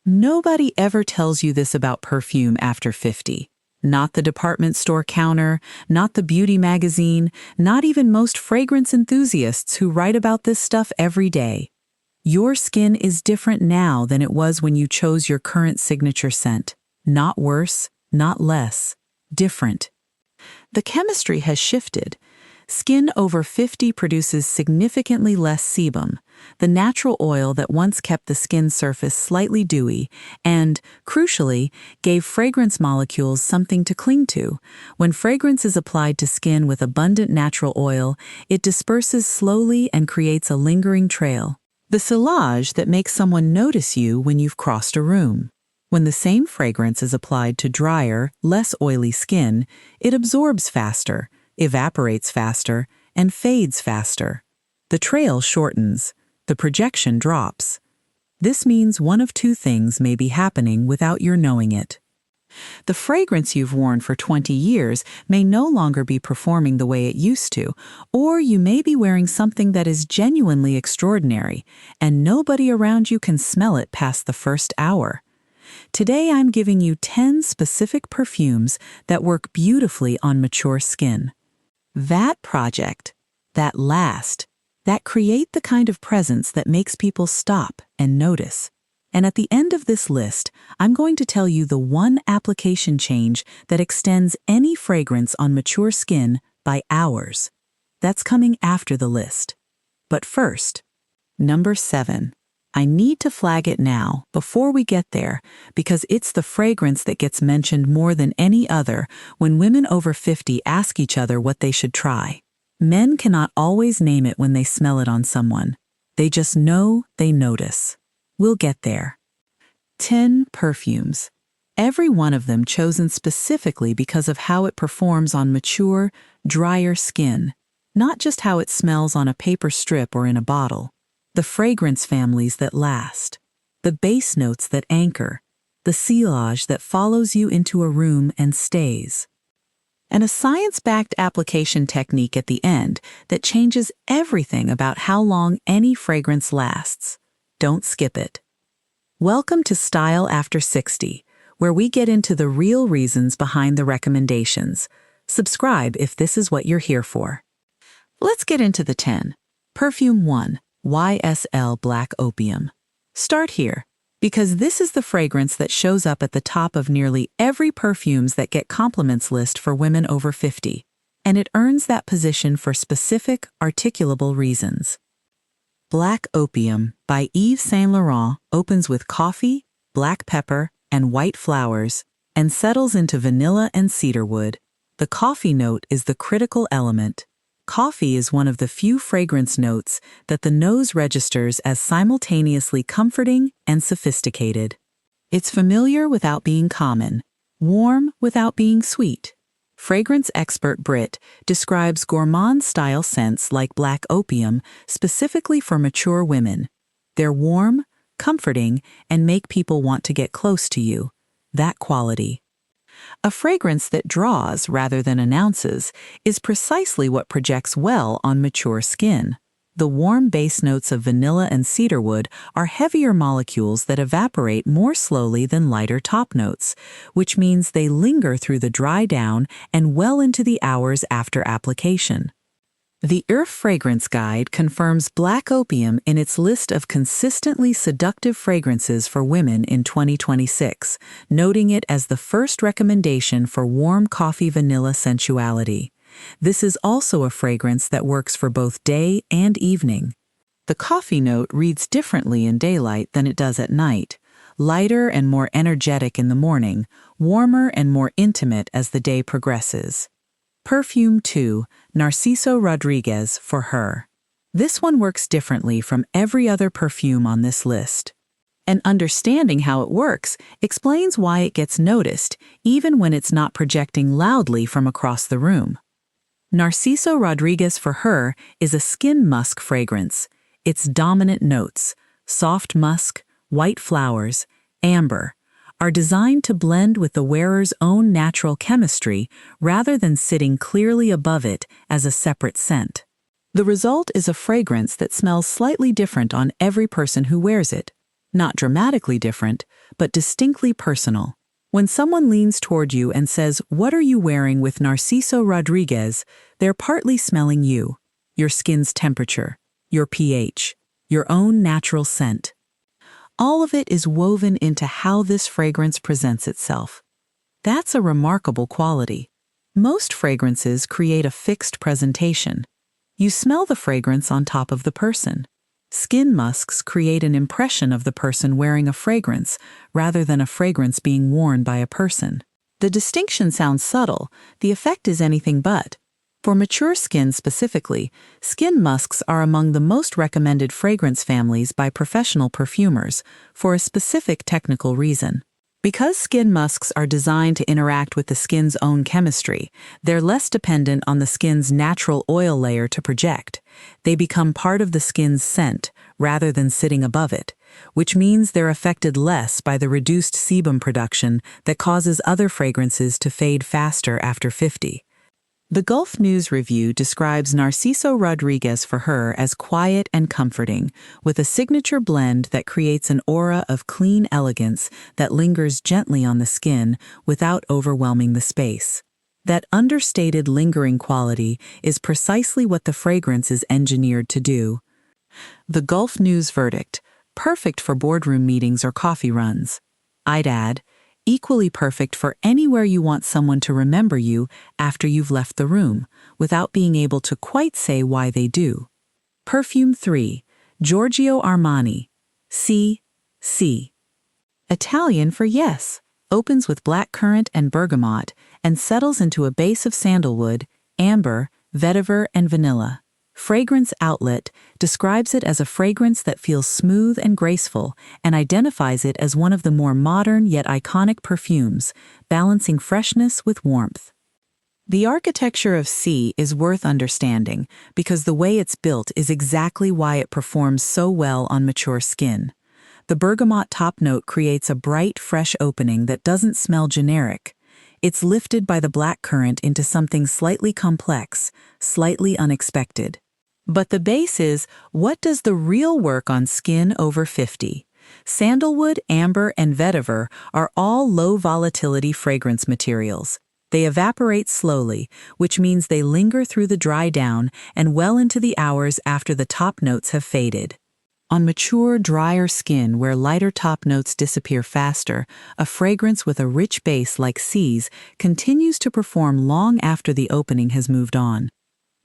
Nobody ever tells you this about perfume after 50. Not the department store counter, not the beauty magazine, not even most fragrance enthusiasts who write about this stuff every day. Your skin is different now than it was when you chose your current signature scent. Not worse, not less. Different. The chemistry has shifted. Skin over 50 produces significantly less sebum, the natural oil that once kept the skin surface slightly dewy and, crucially, gave fragrance molecules something to cling to. When fragrance is applied to skin with abundant natural oil, it disperses slowly and creates a lingering trail. The sillage that makes someone notice you when you've crossed a room. When the same fragrance is applied to drier, less oily skin, it absorbs faster, evaporates faster, and fades faster. The trail shortens. The projection drops. This means one of two things may be happening without your knowing it. The fragrance you've worn for 20 years may no longer be performing the way it used to, or you may be wearing something that is genuinely extraordinary, and nobody around you can smell it past the first hour. Today I'm giving you 10 specific perfumes that work beautifully on mature skin. That project, that last, that create the kind of presence that makes people stop and notice. And at the end of this list, I'm going to tell you the one application change that extends any fragrance on mature skin by hours. That's coming after the list. But first, number 7. I need to flag it now, before we get there, because it's the fragrance that gets mentioned more than any other when women over 50 ask each other what they should try. Men cannot always name it when they smell it on someone. They just know they notice. We'll get there. 10 perfumes. Every one of them chosen specifically because of how it performs on mature, drier skin, not just how it smells on a paper strip or in a bottle. The fragrance families that last, the base notes that anchor, the sillage that follows you into a room and stays. And a science-backed application technique at the end that changes everything about how long any fragrance lasts. Don't skip it. Welcome to Style After 60, where we get into the real reasons behind the recommendations. Subscribe if this is what you're here for. Let's get into the 10. Perfume 1. YSL Black Opium. Start here, because this is the fragrance that shows up at the top of nearly every perfumes that get compliments list for women over 50, and it earns that position for specific, articulable reasons. Black Opium by Yves Saint Laurent opens with coffee, black pepper, and white flowers, and settles into vanilla and cedarwood. The coffee note is the critical element. Coffee is one of the few fragrance notes that the nose registers as simultaneously comforting and sophisticated. It's familiar without being common, warm without being sweet. Fragrance expert Brit describes gourmand-style scents like Black Opium specifically for mature women. They're warm, comforting, and make people want to get close to you. That quality. A fragrance that draws rather than announces is precisely what projects well on mature skin. The warm base notes of vanilla and cedarwood are heavier molecules that evaporate more slowly than lighter top notes, which means they linger through the dry down and well into the hours after application. The Earth Fragrance Guide confirms Black Opium in its list of consistently seductive fragrances for women in 2026, noting it as the first recommendation for warm coffee vanilla sensuality. This is also a fragrance that works for both day and evening. The coffee note reads differently in daylight than it does at night, lighter and more energetic in the morning, warmer and more intimate as the day progresses. Perfume 2, Narciso Rodriguez for Her. This one works differently from every other perfume on this list. And understanding how it works explains why it gets noticed, even when it's not projecting loudly from across the room. Narciso Rodriguez for Her is a skin musk fragrance. Its dominant notes, soft musk, white flowers, amber, are designed to blend with the wearer's own natural chemistry rather than sitting clearly above it as a separate scent. The result is a fragrance that smells slightly different on every person who wears it. Not dramatically different, but distinctly personal. When someone leans toward you and says, "What are you wearing with Narciso Rodriguez?" they're partly smelling you, your skin's temperature, your pH, your own natural scent. All of it is woven into how this fragrance presents itself. That's a remarkable quality. Most fragrances create a fixed presentation. You smell the fragrance on top of the person. Skin musks create an impression of the person wearing a fragrance rather than a fragrance being worn by a person. The distinction sounds subtle, the effect is anything but. For mature skin specifically, skin musks are among the most recommended fragrance families by professional perfumers for a specific technical reason. Because skin musks are designed to interact with the skin's own chemistry, they're less dependent on the skin's natural oil layer to project. They become part of the skin's scent rather than sitting above it, which means they're affected less by the reduced sebum production that causes other fragrances to fade faster after 50. The Gulf News Review describes Narciso Rodriguez for her as quiet and comforting, with a signature blend that creates an aura of clean elegance that lingers gently on the skin without overwhelming the space. That understated lingering quality is precisely what the fragrance is engineered to do. The Gulf News verdict: perfect for boardroom meetings or coffee runs. I'd add, equally perfect for anywhere you want someone to remember you after you've left the room, without being able to quite say why they do. Perfume 3, Giorgio Armani, C. Italian for yes, opens with blackcurrant and bergamot and settles into a base of sandalwood, amber, vetiver, and vanilla. Fragrance Outlet describes it as a fragrance that feels smooth and graceful and identifies it as one of the more modern yet iconic perfumes, balancing freshness with warmth. The architecture of C is worth understanding because the way it's built is exactly why it performs so well on mature skin. The bergamot top note creates a bright, fresh opening that doesn't smell generic. It's lifted by the blackcurrant into something slightly complex, slightly unexpected. But the base is, what does the real work on skin over 50? Sandalwood, amber, and vetiver are all low-volatility fragrance materials. They evaporate slowly, which means they linger through the dry down and well into the hours after the top notes have faded. On mature, drier skin where lighter top notes disappear faster, a fragrance with a rich base like C's continues to perform long after the opening has moved on.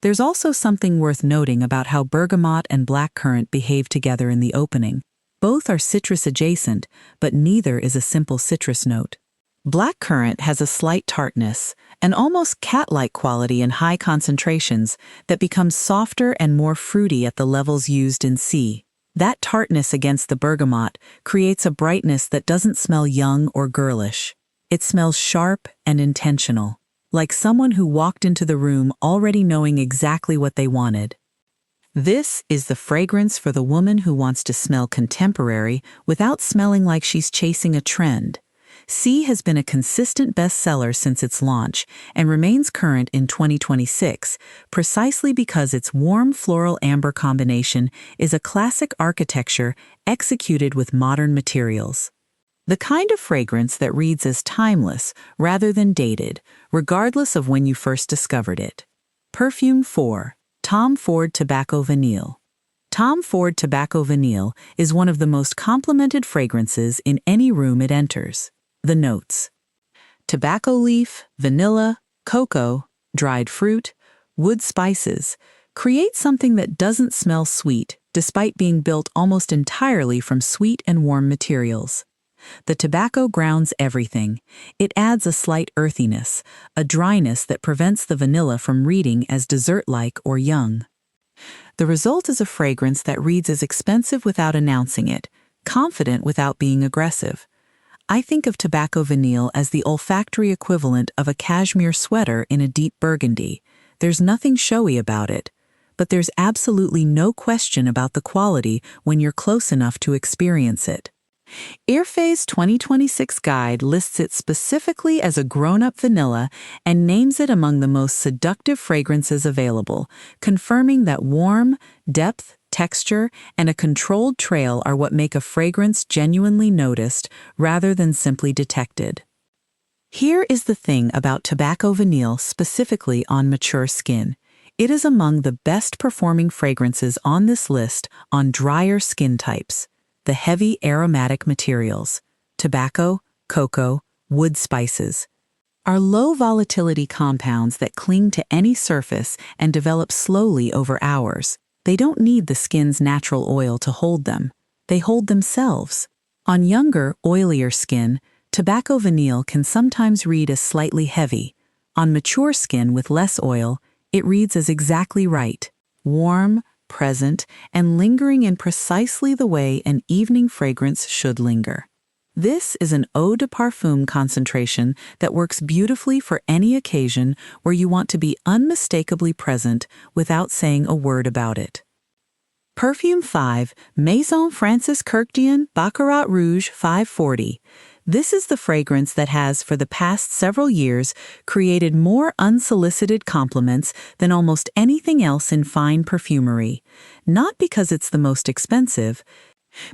There's also something worth noting about how bergamot and blackcurrant behave together in the opening. Both are citrus adjacent, but neither is a simple citrus note. Blackcurrant has a slight tartness, an almost cat-like quality in high concentrations that becomes softer and more fruity at the levels used in C. That tartness against the bergamot creates a brightness that doesn't smell young or girlish. It smells sharp and intentional, like someone who walked into the room already knowing exactly what they wanted. This is the fragrance for the woman who wants to smell contemporary without smelling like she's chasing a trend. C has been a consistent bestseller since its launch and remains current in 2026, precisely because its warm floral amber combination is a classic architecture executed with modern materials. The kind of fragrance that reads as timeless rather than dated, regardless of when you first discovered it. Perfume 4, Tom Ford Tobacco Vanille. Tom Ford Tobacco Vanille is one of the most complimented fragrances in any room it enters. The notes: tobacco leaf, vanilla, cocoa, dried fruit, wood spices create something that doesn't smell sweet despite being built almost entirely from sweet and warm materials. The tobacco grounds everything. It adds a slight earthiness, a dryness that prevents the vanilla from reading as dessert-like or young. The result is a fragrance that reads as expensive without announcing it, confident without being aggressive. I think of tobacco vanille as the olfactory equivalent of a cashmere sweater in a deep burgundy. There's nothing showy about it, but there's absolutely no question about the quality when you're close enough to experience it. Airfay's 2026 guide lists it specifically as a grown-up vanilla and names it among the most seductive fragrances available, confirming that warm, depth, texture, and a controlled trail are what make a fragrance genuinely noticed rather than simply detected. Here is the thing about tobacco vanille specifically on mature skin. It is among the best performing fragrances on this list on drier skin types. The heavy aromatic materials, tobacco, cocoa, wood spices, are low volatility compounds that cling to any surface and develop slowly over hours. They don't need the skin's natural oil to hold them. They hold themselves. On younger, oilier skin, tobacco vanille can sometimes read as slightly heavy. On mature skin with less oil, it reads as exactly right, warm, present, and lingering in precisely the way an evening fragrance should linger. This is an eau de parfum concentration that works beautifully for any occasion where you want to be unmistakably present without saying a word about it. Perfume 5, Maison Francis Kurkdjian Baccarat Rouge 540. This is the fragrance that has, for the past several years, created more unsolicited compliments than almost anything else in fine perfumery. Not because it's the most expensive,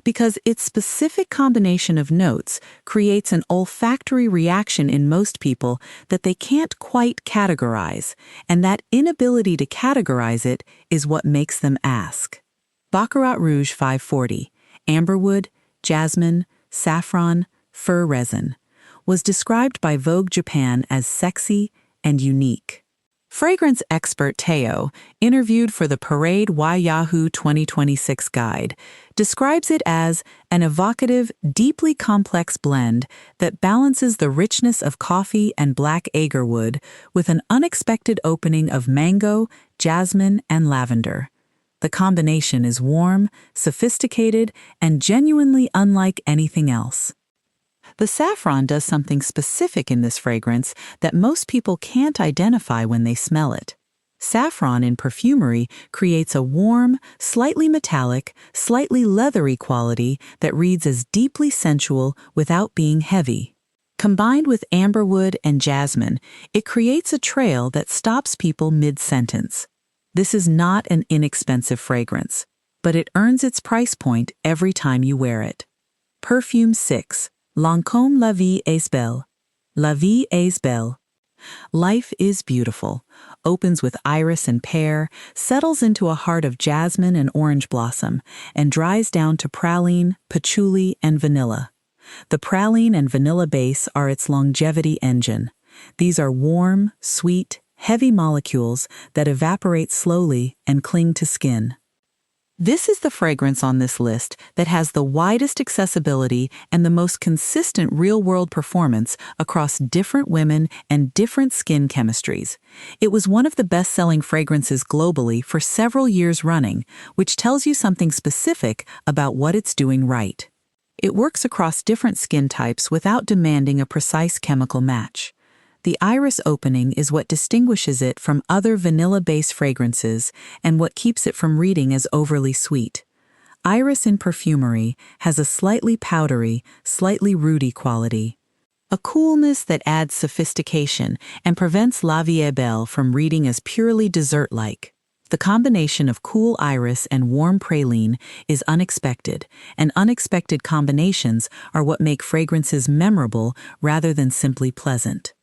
because its specific combination of notes creates an olfactory reaction in most people that they can't quite categorize, and that inability to categorize it is what makes them ask. Baccarat Rouge 540, amberwood, jasmine, saffron, fir resin, was described by Vogue Japan as sexy and unique. Fragrance expert Teo, interviewed for the Parade Yahoo 2026 guide, describes it as an evocative, deeply complex blend that balances the richness of coffee and black agarwood with an unexpected opening of mango, jasmine, and lavender. The combination is warm, sophisticated, and genuinely unlike anything else. The saffron does something specific in this fragrance that most people can't identify when they smell it. Saffron in perfumery creates a warm, slightly metallic, slightly leathery quality that reads as deeply sensual without being heavy. Combined with amberwood and jasmine, it creates a trail that stops people mid-sentence. This is not an inexpensive fragrance, but it earns its price point every time you wear it. Perfume 6. Lancôme La Vie est belle. La Vie est belle. Life is beautiful, opens with iris and pear, settles into a heart of jasmine and orange blossom, and dries down to praline, patchouli, and vanilla. The praline and vanilla base are its longevity engine. These are warm, sweet, heavy molecules that evaporate slowly and cling to skin. This is the fragrance on this list that has the widest accessibility and the most consistent real-world performance across different women and different skin chemistries. It was one of the best-selling fragrances globally for several years running, which tells you something specific about what it's doing right. It works across different skin types without demanding a precise chemical match. The iris opening is what distinguishes it from other vanilla-based fragrances and what keeps it from reading as overly sweet. Iris in perfumery has a slightly powdery, slightly rooty quality. A coolness that adds sophistication and prevents La Vie est belle from reading as purely dessert-like. The combination of cool iris and warm praline is unexpected, and unexpected combinations are what make fragrances memorable rather than simply pleasant.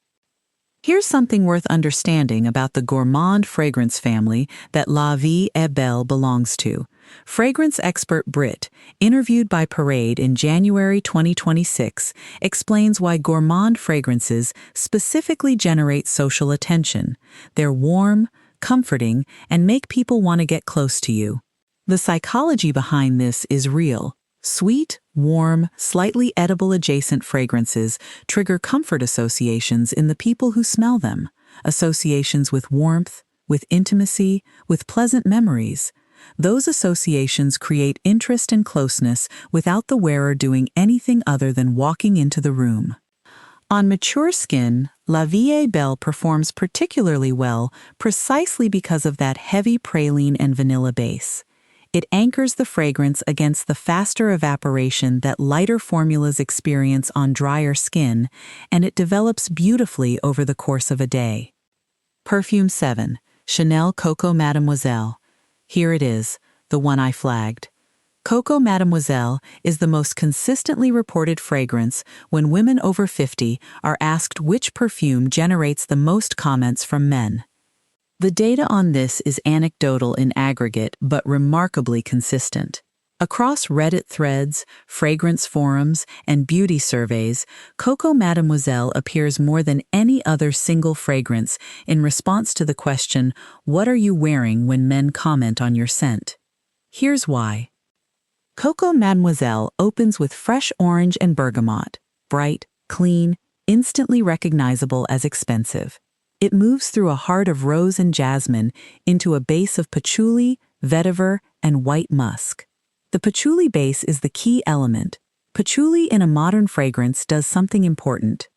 Here's something worth understanding about the gourmand fragrance family that La Vie est belle belongs to. Fragrance expert Brit, interviewed by Parade in January 2026, explains why gourmand fragrances specifically generate social attention. They're warm, comforting, and make people want to get close to you. The psychology behind this is real. Sweet, warm, slightly edible adjacent fragrances trigger comfort associations in the people who smell them, associations with warmth, with intimacy, with pleasant memories. Those associations create interest and closeness without the wearer doing anything other than walking into the room. On mature skin, La Vie est belle performs particularly well precisely because of that heavy praline and vanilla base. It anchors the fragrance against the faster evaporation that lighter formulas experience on drier skin, and it develops beautifully over the course of a day. Perfume 7, Chanel Coco Mademoiselle. Here it is, the one I flagged. Coco Mademoiselle is the most consistently reported fragrance when women over 50 are asked which perfume generates the most comments from men. The data on this is anecdotal in aggregate but remarkably consistent. Across Reddit threads, fragrance forums, and beauty surveys, Coco Mademoiselle appears more than any other single fragrance in response to the question, "What are you wearing?" when men comment on your scent. Here's why. Coco Mademoiselle opens with fresh orange and bergamot, bright, clean, instantly recognizable as expensive. It moves through a heart of rose and jasmine into a base of patchouli, vetiver, and white musk. The patchouli base is the key element. Patchouli in a modern fragrance does something important.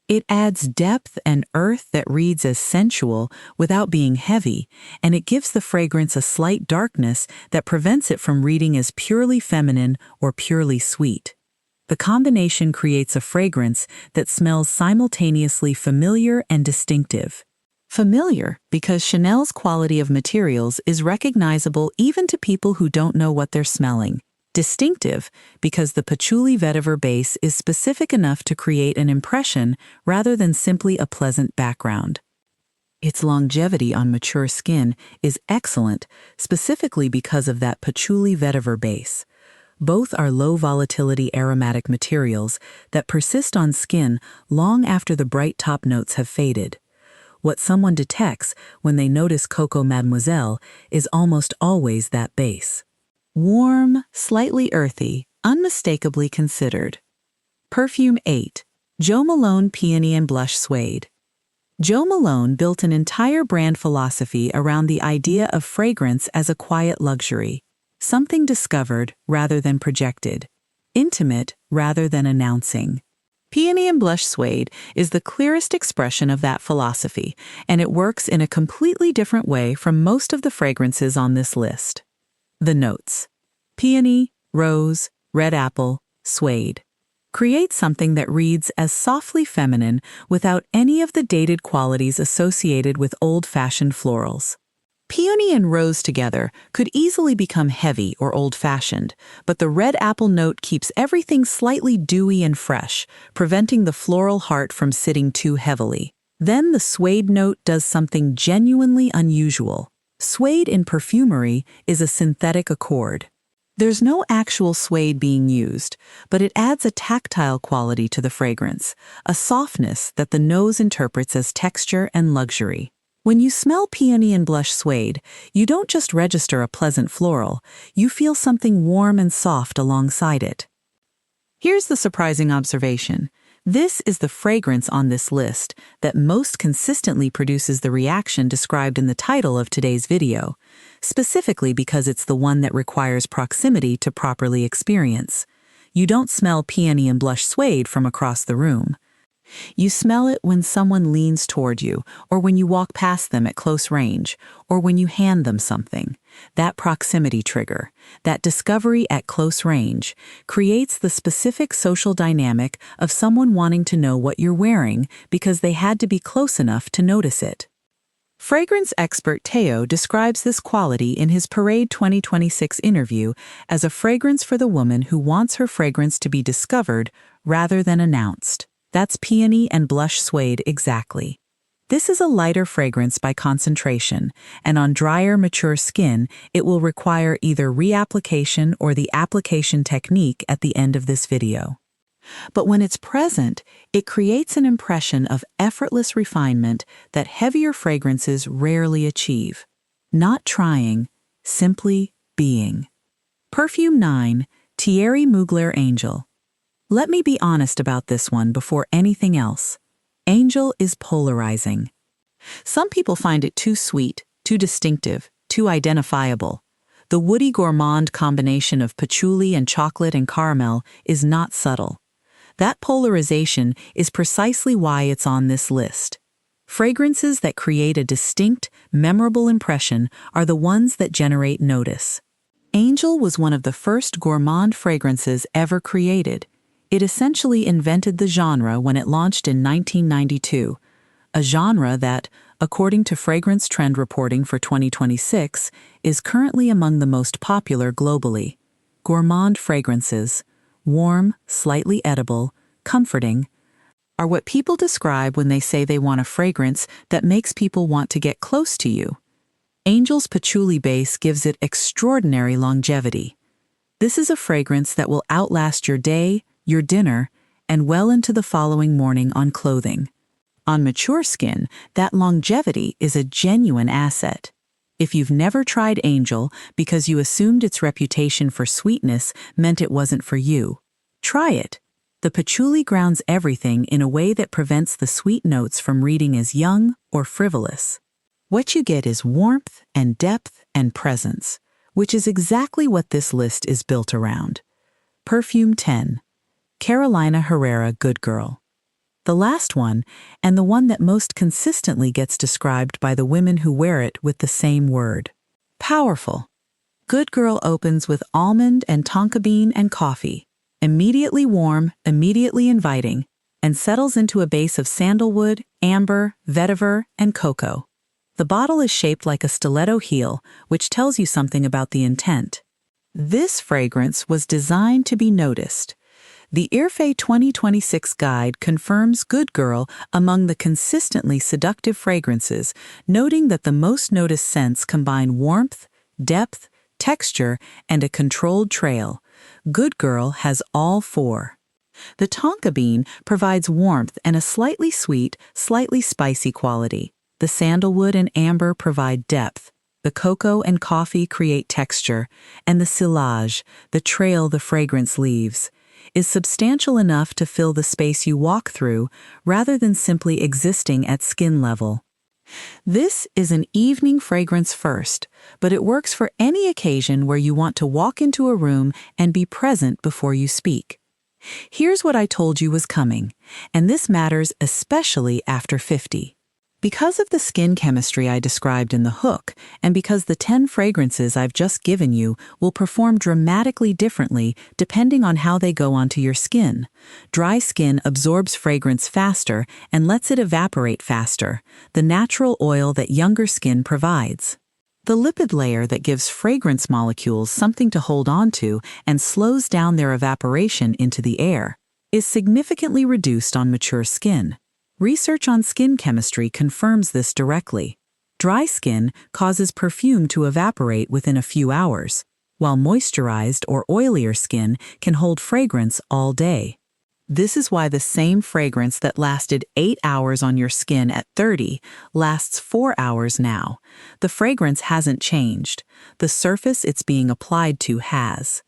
It adds depth and earth that reads as sensual without being heavy, and it gives the fragrance a slight darkness that prevents it from reading as purely feminine or purely sweet. The combination creates a fragrance that smells simultaneously familiar and distinctive. Familiar because Chanel's quality of materials is recognizable even to people who don't know what they're smelling. Distinctive because the patchouli vetiver base is specific enough to create an impression rather than simply a pleasant background. Its longevity on mature skin is excellent, specifically because of that patchouli vetiver base. Both are low-volatility aromatic materials that persist on skin long after the bright top notes have faded. What someone detects when they notice Coco Mademoiselle is almost always that base. Warm, slightly earthy, unmistakably considered. Perfume 8. Jo Malone Peony and Blush Suede. Jo Malone built an entire brand philosophy around the idea of fragrance as a quiet luxury, something discovered rather than projected, intimate rather than announcing. Peony and Blush Suede is the clearest expression of that philosophy, and it works in a completely different way from most of the fragrances on this list. The notes: peony, rose, red apple, suede. Create something that reads as softly feminine without any of the dated qualities associated with old-fashioned florals. Peony and rose together could easily become heavy or old-fashioned, but the red apple note keeps everything slightly dewy and fresh, preventing the floral heart from sitting too heavily. Then the suede note does something genuinely unusual. Suede in perfumery is a synthetic accord. There's no actual suede being used, but it adds a tactile quality to the fragrance, a softness that the nose interprets as texture and luxury. When you smell Peony and Blush Suede, you don't just register a pleasant floral, you feel something warm and soft alongside it. Here's the surprising observation. This is the fragrance on this list that most consistently produces the reaction described in the title of today's video, specifically because it's the one that requires proximity to properly experience. You don't smell Peony and Blush Suede from across the room. You smell it when someone leans toward you, or when you walk past them at close range, or when you hand them something. That proximity trigger, that discovery at close range, creates the specific social dynamic of someone wanting to know what you're wearing because they had to be close enough to notice it. Fragrance expert Teo describes this quality in his Parade 2026 interview as a fragrance for the woman who wants her fragrance to be discovered rather than announced. That's Peony and Blush Suede exactly. This is a lighter fragrance by concentration, and on drier, mature skin, it will require either reapplication or the application technique at the end of this video. But when it's present, it creates an impression of effortless refinement that heavier fragrances rarely achieve. Not trying, simply being. Perfume 9, Thierry Mugler Angel. Let me be honest about this one before anything else. Angel is polarizing. Some people find it too sweet, too distinctive, too identifiable. The woody gourmand combination of patchouli and chocolate and caramel is not subtle. That polarization is precisely why it's on this list. Fragrances that create a distinct, memorable impression are the ones that generate notice. Angel was one of the first gourmand fragrances ever created. It essentially invented the genre when it launched in 1992, a genre that, according to fragrance trend reporting for 2026, is currently among the most popular globally. Gourmand fragrances, warm, slightly edible, comforting, are what people describe when they say they want a fragrance that makes people want to get close to you. Angel's patchouli base gives it extraordinary longevity. This is a fragrance that will outlast your day, your dinner, and well into the following morning on clothing. On mature skin, that longevity is a genuine asset. If you've never tried Angel because you assumed its reputation for sweetness meant it wasn't for you, try it. The patchouli grounds everything in a way that prevents the sweet notes from reading as young or frivolous. What you get is warmth and depth and presence, which is exactly what this list is built around. Perfume 10. Carolina Herrera Good Girl. The last one, and the one that most consistently gets described by the women who wear it with the same word. Powerful. Good Girl opens with almond and tonka bean and coffee, immediately warm, immediately inviting, and settles into a base of sandalwood, amber, vetiver, and cocoa. The bottle is shaped like a stiletto heel, which tells you something about the intent. This fragrance was designed to be noticed. The IRFE 2026 guide confirms Good Girl among the consistently seductive fragrances, noting that the most noticed scents combine warmth, depth, texture, and a controlled trail. Good Girl has all four. The tonka bean provides warmth and a slightly sweet, slightly spicy quality. The sandalwood and amber provide depth. The cocoa and coffee create texture, and the sillage, the trail the fragrance leaves, is substantial enough to fill the space you walk through rather than simply existing at skin level. This is an evening fragrance first, but it works for any occasion where you want to walk into a room and be present before you speak. Here's what I told you was coming, and this matters especially after 50. Because of the skin chemistry I described in the hook, and because the 10 fragrances I've just given you will perform dramatically differently depending on how they go onto your skin. Dry skin absorbs fragrance faster and lets it evaporate faster, the natural oil that younger skin provides. The lipid layer that gives fragrance molecules something to hold on to and slows down their evaporation into the air is significantly reduced on mature skin. Research on skin chemistry confirms this directly. Dry skin causes perfume to evaporate within a few hours, while moisturized or oilier skin can hold fragrance all day. This is why the same fragrance that lasted 8 hours on your skin at 30 lasts 4 hours now. The fragrance hasn't changed. The surface it's being applied to has.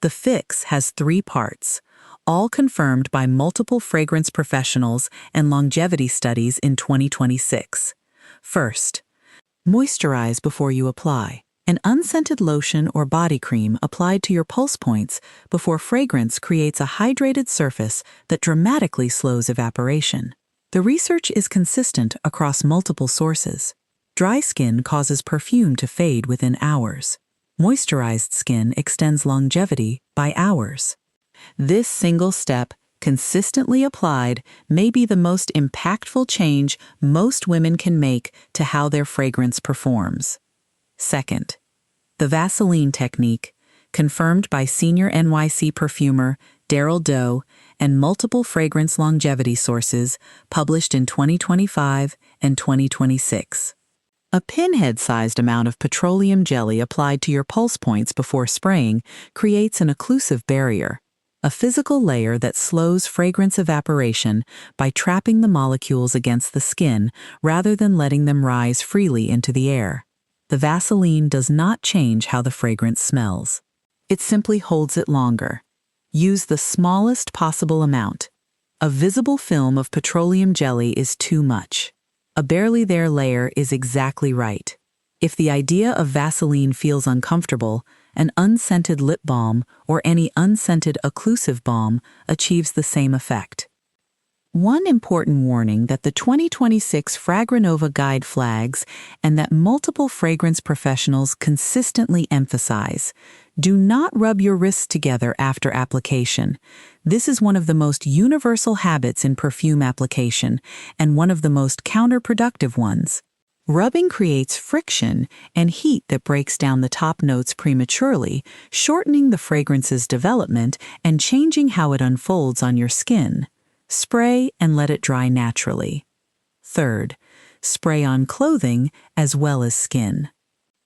The fix has 3 parts, all confirmed by multiple fragrance professionals and longevity studies in 2026. First, moisturize before you apply. An unscented lotion or body cream applied to your pulse points before fragrance creates a hydrated surface that dramatically slows evaporation. The research is consistent across multiple sources. Dry skin causes perfume to fade within hours. Moisturized skin extends longevity by hours. This single step, consistently applied, may be the most impactful change most women can make to how their fragrance performs. Second, the Vaseline technique, confirmed by senior NYC perfumer Daryl Doe and multiple fragrance longevity sources published in 2025 and 2026. A pinhead-sized amount of petroleum jelly applied to your pulse points before spraying creates an occlusive barrier, a physical layer that slows fragrance evaporation by trapping the molecules against the skin rather than letting them rise freely into the air. The Vaseline does not change how the fragrance smells. It simply holds it longer. Use the smallest possible amount. A visible film of petroleum jelly is too much. A barely there layer is exactly right. If the idea of Vaseline feels uncomfortable, an unscented lip balm or any unscented occlusive balm achieves the same effect. One important warning that the 2026 Fragranova Guide flags and that multiple fragrance professionals consistently emphasize: do not rub your wrists together after application. This is one of the most universal habits in perfume application and one of the most counterproductive ones. Rubbing creates friction and heat that breaks down the top notes prematurely, shortening the fragrance's development and changing how it unfolds on your skin. Spray and let it dry naturally. Third, spray on clothing as well as skin.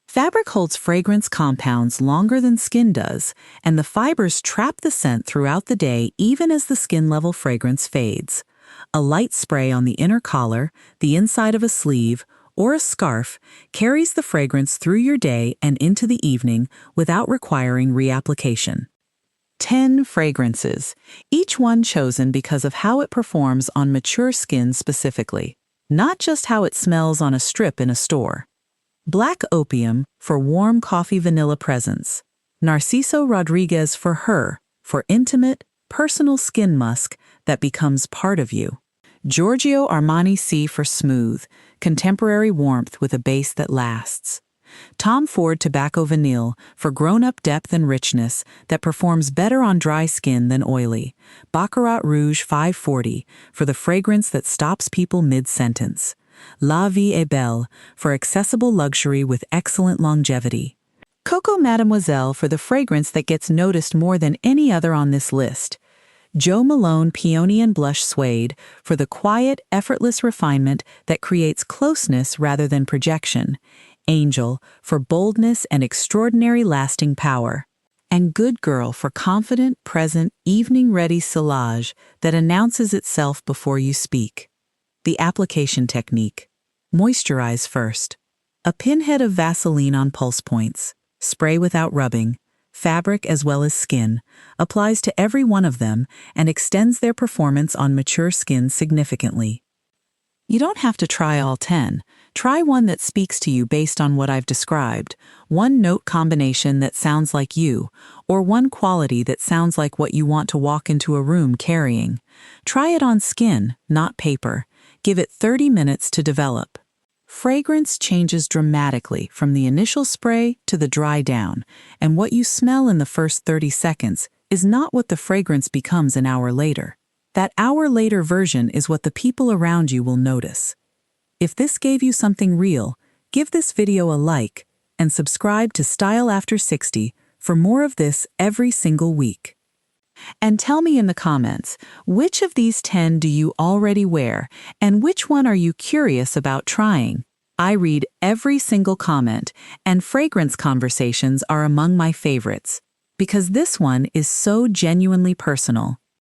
Fabric holds fragrance compounds longer than skin does, and the fibers trap the scent throughout the day even as the skin-level fragrance fades. A light spray on the inner collar, the inside of a sleeve, or a scarf carries the fragrance through your day and into the evening without requiring reapplication. 10 fragrances, each one chosen because of how it performs on mature skin specifically, not just how it smells on a strip in a store. Black Opium for warm coffee vanilla presence. Narciso Rodriguez for her, for intimate, personal skin musk that becomes part of you. Giorgio Armani C for smooth, contemporary warmth with a base that lasts. Tom Ford Tobacco Vanille for grown-up depth and richness that performs better on dry skin than oily. Baccarat Rouge 540 for the fragrance that stops people mid-sentence. La Vie est Belle for accessible luxury with excellent longevity. Coco Mademoiselle for the fragrance that gets noticed more than any other on this list. Jo Malone Peony and Blush Suede for the quiet, effortless refinement that creates closeness rather than projection. Angel for boldness and extraordinary lasting power. And Good Girl for confident, present, evening-ready sillage that announces itself before you speak. The application technique. Moisturize first. A pinhead of Vaseline on pulse points. Spray without rubbing. Fabric as well as skin, applies to every one of them and extends their performance on mature skin significantly. You don't have to try all 10. Try one that speaks to you based on what I've described, one note combination that sounds like you, or one quality that sounds like what you want to walk into a room carrying. Try it on skin, not paper. Give it 30 minutes to develop. Fragrance changes dramatically from the initial spray to the dry down, and what you smell in the first 30 seconds is not what the fragrance becomes an hour later. That hour later version is what the people around you will notice. If this gave you something real, give this video a like and subscribe to Style After 60 for more of this every single week. And tell me in the comments, which of these 10 do you already wear, and which one are you curious about trying? I read every single comment, and fragrance conversations are among my favorites, because this one is so genuinely personal.